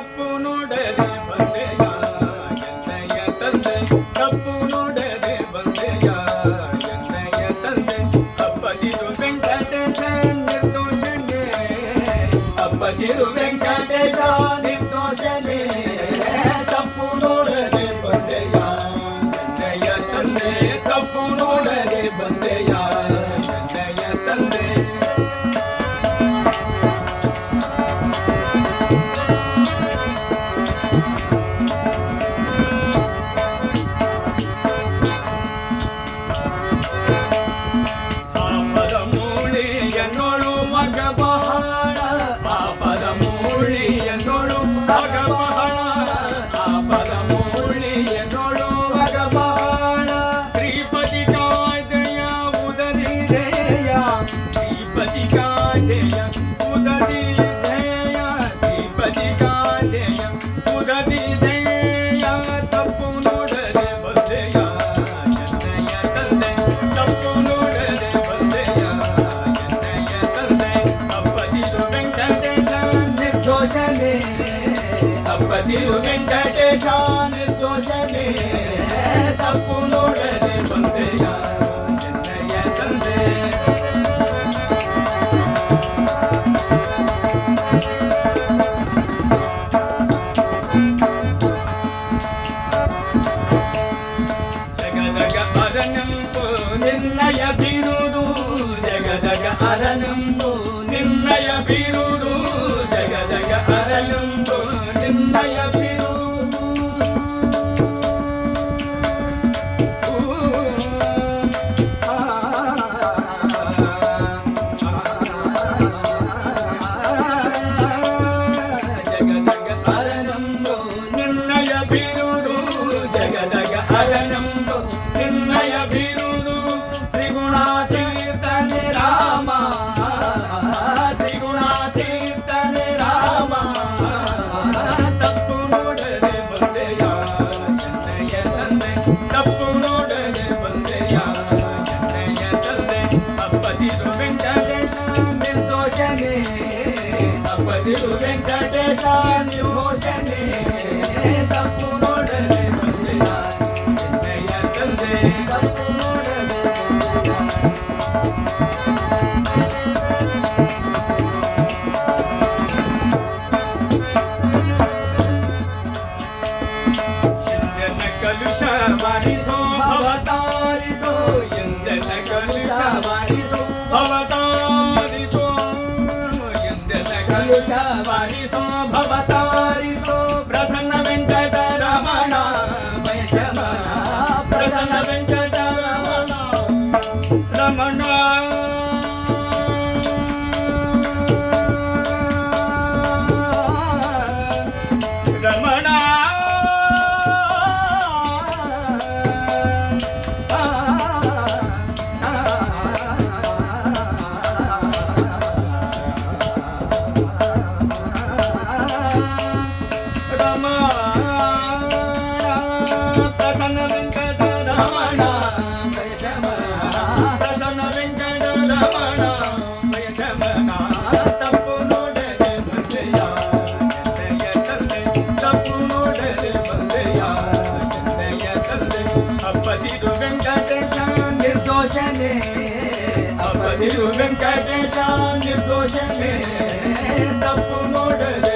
ತಪ್ಪು ನೋಡದೆ ಬಂದೆಯ ಎನ್ನಯ ತಂದೆ ತಪ್ಪು ನೋಡದೆ ಬಂದೆಯ ಎನ್ನಯ ತಂದೆ ಅಪ್ಪದಿರು ವೆಂಕಟೇಶ ನಿರ್ದೋಷನೆ ಅಪ್ಪದಿರು ವೆಂಕಟೇಶ ನಿರ್ದೋಷನೆ ತಪ್ಪು ನೋಡದೆ ಬಂದೆಯ ಎನ್ನಯ ತಂದೆ ತಪ್ಪು ನೋಡದೆ ಬಂದೆಯ ಎನ್ನಯ ತಂದೆ ಅಪ್ಪದಿರು ವೆಂಕಟೇಶ ನಿರ್ದೋಷನೆ ತಪ್ಪು ನೋಡದೆ ಬಂದೆಯ ಎನ್ನಯ ತಂದೆ ಜಗದಗ ಅರನಂಬು ನಿನ್ನಯ ಬೀರುದು ಜಗದಗ ಅರನಂಬು ನಿನ್ನಯ ಬೀರುದು ಜಗದಗ ಅರನಂಬು ನಿನ್ನಯ ಬೀರುದು ಜಗದಗ ಅರನಂಬು ನಿನ್ನಯ ಬೀರುದು ಜಗದಗ ಅರನಂಬು ನಿನ್ನಯ ಬೀರುದು ತ್ರಿಗುಣಾತೀರ್ಥನೆ ರಾಮ ತ್ರಿಗುಣಾತೀರ್ಥನೆ ರಾಮ ತಪ್ಪು ನೋಡದೆ ಬಂದೆಯ ಎನ್ನಯ ತಂದೆ ತಪ್ಪು ನೋಡದೆ ಬಂದೆಯ ಎನ್ನಯ ತಂದೆ ಅಪ್ಪದಿರು ವೆಂಕಟೇಶ ನಿರ್ದೋಷನೆ ಅಪ್ಪದಿರು ವೆಂಕಟೇಶ ನಿರ್ದೋಷನೆ ತಪ್ಪು ನೋಡದೆ ಬಂದೆಯ ಎನ್ನಯ ತಂದೆ ತಪ್ಪು ನೋಡದೆ ಎಂದನ ಕಲುಷ ಮಾಡಿಸೋ ಭವತಾರಿಸೋ ಎಂದನ ಕಲುಷ ಮಾಡಿಸೋ ಭವತಾರಿಸೋ ಎಂದನ ಕಲುಷ ಮಾಡಿಸೋ ಭವತಾರಿಸೋ ಪ್ರಸನ್ನ ವೆಂಕಟ ರಮಣ ವೈಷಮನ ಪ್ರಸನ್ನ ವೆಂಕಟ ರಮಣ ರಮಣ ರಮಣ ಪ್ರಸನ್ನ ವೆಂಕಟ ರಮಣ ಪ್ರಸನ್ನ ವೆಂಕಟ ರಮಣ ವಯಸಮನ ತಪ್ಪು ನೋಡದೆ ಬಂದೆಯ ಎನ್ನಯ ತಂದೆ ತಪ್ಪು ನೋಡದೆ ಬಂದೆಯ ಎನ್ನಯ ತಂದೆ ಅಪ್ಪದಿರು ವೆಂಕಟೇಶ ನಿರ್ದೋಷನೆ ಅಪ್ಪದಿರು ವೆಂಕಟೇಶ ನಿರ್ದೋಷನೆ ತಪ್ಪು ನೋಡದೆ